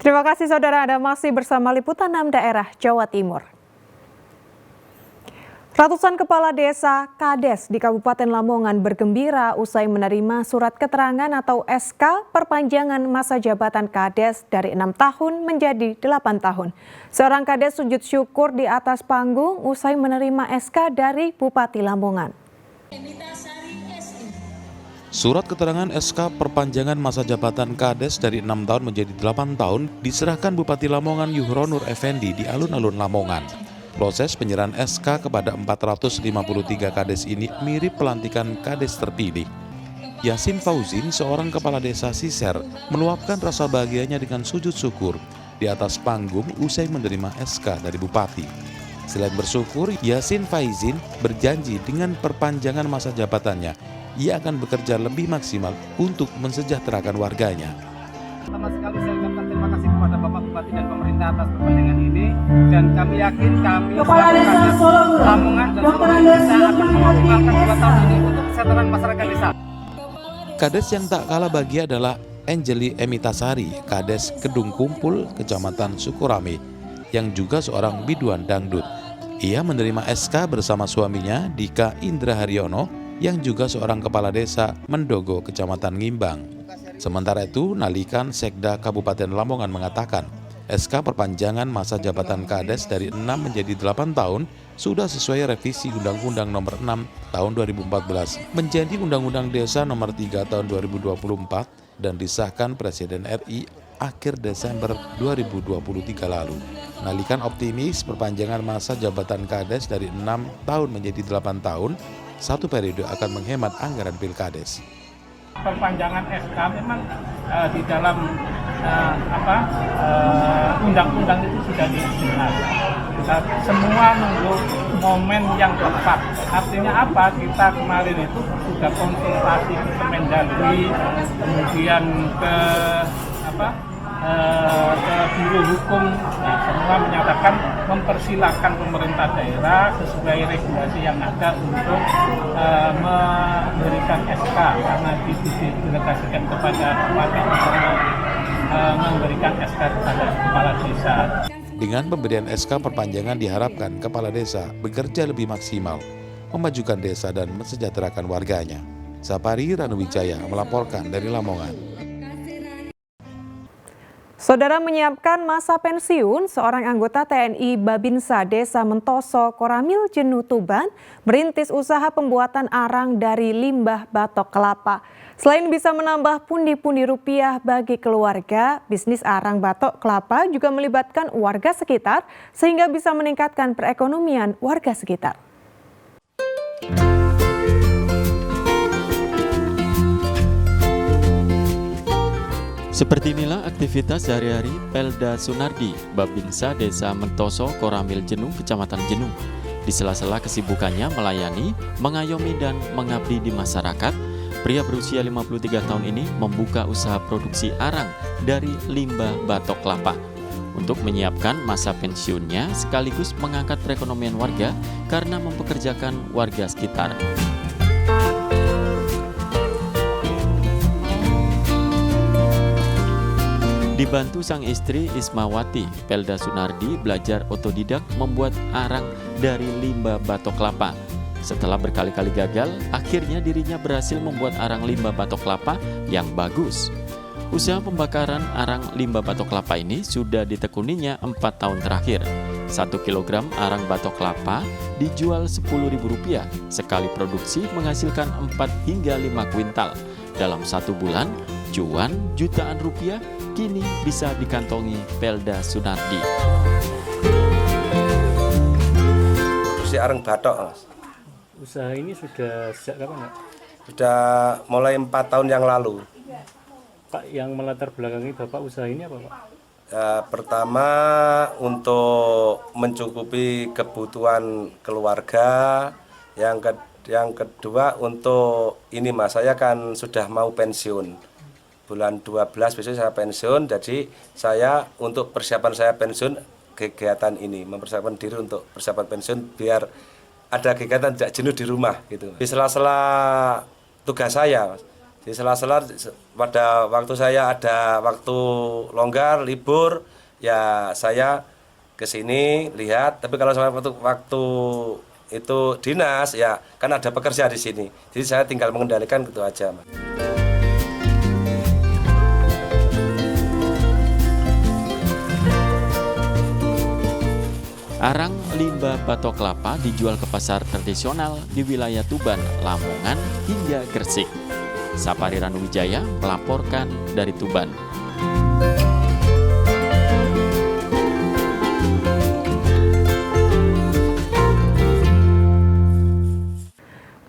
Terima kasih saudara, Anda masih bersama Liputan 6 Daerah Jawa Timur. Ratusan kepala desa Kades di Kabupaten Lamongan bergembira usai menerima surat keterangan atau SK perpanjangan masa jabatan Kades dari 6 tahun menjadi 8 tahun. Seorang Kades sujud syukur di atas panggung usai menerima SK dari Bupati Lamongan. Surat keterangan SK perpanjangan masa jabatan Kades dari 6 tahun menjadi 8 tahun diserahkan Bupati Lamongan Yuhronur Effendi di alun-alun Lamongan. Proses penyerahan SK kepada 453 Kades ini mirip pelantikan Kades terpilih. Yasin Fauzin, seorang kepala desa Siser, meluapkan rasa bahagianya dengan sujud syukur di atas panggung usai menerima SK dari Bupati. Selain bersyukur, Yasin Faizin berjanji dengan perpanjangan masa jabatannya, ia akan bekerja lebih maksimal untuk mensejahterakan warganya. Pertama sekali saya ucapkan terima kasih kepada Bapak Bupati dan pemerintah atas perpanjangan ini, dan kami yakin kami Kepala Desa Lamongan dan seluruh desa akan mengoptimalkan 2 tahun ini untuk kesejahteraan masyarakat desa. Kades yang tak kalah bahagia adalah Angeli Emitasari, Kades Kedung Kumpul, Kecamatan Sukurame, yang juga seorang biduan dangdut. Ia menerima SK bersama suaminya Dika Indra Haryono, yang juga seorang kepala desa Mendogo, Kecamatan Ngimbang. Sementara itu, Nalikan Sekda Kabupaten Lamongan mengatakan, SK perpanjangan masa jabatan Kades dari 6 menjadi 8 tahun sudah sesuai revisi Undang-Undang Nomor 6 Tahun 2014 menjadi Undang-Undang Desa Nomor 3 Tahun 2024 dan disahkan Presiden RI akhir Desember 2023 lalu. Nalikan optimis perpanjangan masa jabatan Kades dari 6 tahun menjadi 8 tahun, satu periode akan menghemat anggaran Pilkades. Perpanjangan SK memang di dalam undang-undang itu sudah dijelaskan. Kita semua nunggu momen yang tepat. Artinya apa? Kita kemarin itu sudah konsultasi ke Kemendagri, kemudian ke Biro Hukum, semua menyatakan mempersilahkan pemerintah daerah sesuai regulasi yang ada untuk memberikan SK, karena didelegasikan kepada Bupati memberikan SK kepada kepala desa. Dengan pemberian SK perpanjangan diharapkan kepala desa bekerja lebih maksimal, memajukan desa dan mensejahterakan warganya. Sapari Ranuwijaya melaporkan dari Lamongan. Saudara, menyiapkan masa pensiun, seorang anggota TNI Babinsa Desa Mentoso, Koramil Jenuh, Tuban, merintis usaha pembuatan arang dari limbah batok kelapa. Selain bisa menambah pundi-pundi rupiah bagi keluarga, bisnis arang batok kelapa juga melibatkan warga sekitar sehingga bisa meningkatkan perekonomian warga sekitar. Seperti inilah aktivitas sehari-hari Pelda Sunardi, Babinsa Desa Mentoso, Koramil Jenuh, Kecamatan Jenuh. Di sela-sela kesibukannya melayani, mengayomi dan mengabdi di masyarakat, pria berusia 53 tahun ini membuka usaha produksi arang dari limbah batok kelapa. Untuk menyiapkan masa pensiunnya sekaligus mengangkat perekonomian warga karena mempekerjakan warga sekitar. Dibantu sang istri Ismawati, Pelda Sunardi belajar otodidak membuat arang dari limbah batok kelapa. Setelah berkali-kali gagal, akhirnya dirinya berhasil membuat arang limbah batok kelapa yang bagus. Usaha pembakaran arang limbah batok kelapa ini sudah ditekuninya 4 tahun terakhir. 1 kilogram arang batok kelapa dijual Rp10.000. Sekali produksi menghasilkan 4 hingga 5 kuintal. Dalam 1 bulan, cuan jutaan rupiah kini bisa dikantongi Pelda Sunardi. Produksi arang batok, Mas. Usaha ini sudah sejak kapan, Pak? Sudah mulai 4 tahun yang lalu. Pak, yang melatar belakangi Bapak usaha ini apa, Pak? Pertama untuk mencukupi kebutuhan keluarga, yang kedua untuk ini, Mas, saya kan sudah mau pensiun. Bulan 12 besok saya pensiun, jadi saya untuk persiapan saya pensiun kegiatan ini, mempersiapkan diri untuk persiapan pensiun biar ada kegiatan tidak jenuh di rumah gitu. Di sela-sela tugas saya, Di sela-sela pada waktu saya ada waktu longgar, libur, ya saya ke sini lihat. Tapi kalau saya waktu itu dinas, ya kan ada pekerja di sini. Jadi saya tinggal mengendalikan gitu aja, Mas. Arang limbah batok kelapa dijual ke pasar tradisional di wilayah Tuban, Lamongan, hingga Gresik. Sapari Ranuwijaya melaporkan dari Tuban.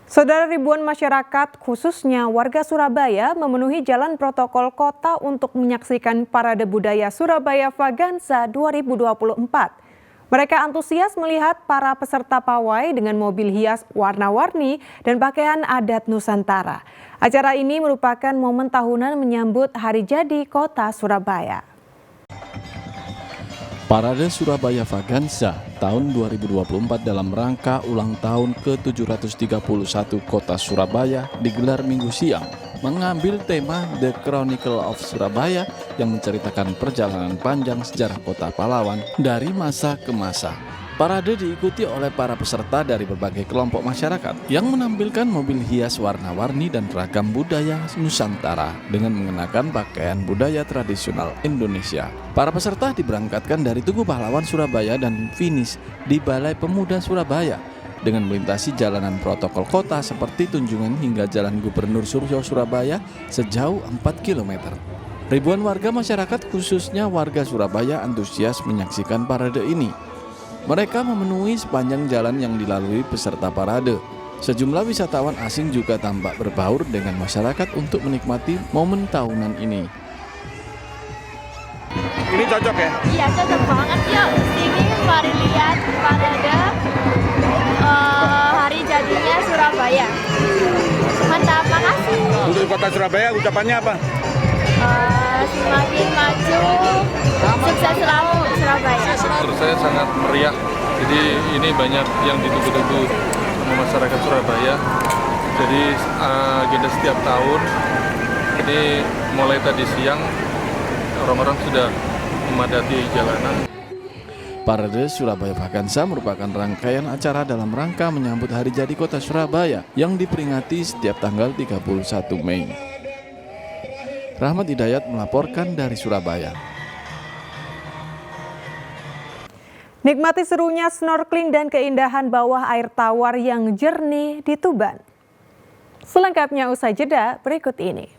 Saudara, ribuan masyarakat, khususnya warga Surabaya, memenuhi jalan protokol kota untuk menyaksikan Parade Budaya Surabaya Vaganza 2024. Mereka antusias melihat para peserta pawai dengan mobil hias warna-warni dan pakaian adat Nusantara. Acara ini merupakan momen tahunan menyambut Hari Jadi Kota Surabaya. Parade Surabaya Vaganza tahun 2024 dalam rangka ulang tahun ke-731 Kota Surabaya digelar Minggu siang, mengambil tema The Chronicle of Surabaya yang menceritakan perjalanan panjang sejarah kota pahlawan dari masa ke masa. Parade diikuti oleh para peserta dari berbagai kelompok masyarakat yang menampilkan mobil hias warna-warni dan ragam budaya Nusantara dengan mengenakan pakaian budaya tradisional Indonesia. Para peserta diberangkatkan dari Tugu Pahlawan Surabaya dan finish di Balai Pemuda Surabaya dengan melintasi jalanan protokol kota seperti Tunjungan hingga Jalan Gubernur Suryo Surabaya sejauh 4 km. Ribuan warga masyarakat khususnya warga Surabaya antusias menyaksikan parade ini. Mereka memenuhi sepanjang jalan yang dilalui peserta parade. Sejumlah wisatawan asing juga tampak berbaur dengan masyarakat untuk menikmati momen tahunan ini. Ini cocok ya? Iya, cocok banget. Yuk, sini mari lihat parade hari jadinya Surabaya. Mantap, makasih. Untuk Kota Surabaya ucapannya apa? Semakin maju, sukses selalu Surabaya. Menurut saya sangat meriah. Jadi ini banyak yang ditunggu-tunggu sama masyarakat Surabaya. Jadi agenda setiap tahun. Ini mulai tadi siang orang-orang sudah memadati jalanan. Parade Surabaya Vaganza merupakan rangkaian acara dalam rangka menyambut Hari Jadi Kota Surabaya yang diperingati setiap tanggal 31 Mei. Rahmat Hidayat melaporkan dari Surabaya. Nikmati serunya snorkeling dan keindahan bawah air tawar yang jernih di Tuban. Selengkapnya usai jeda berikut ini.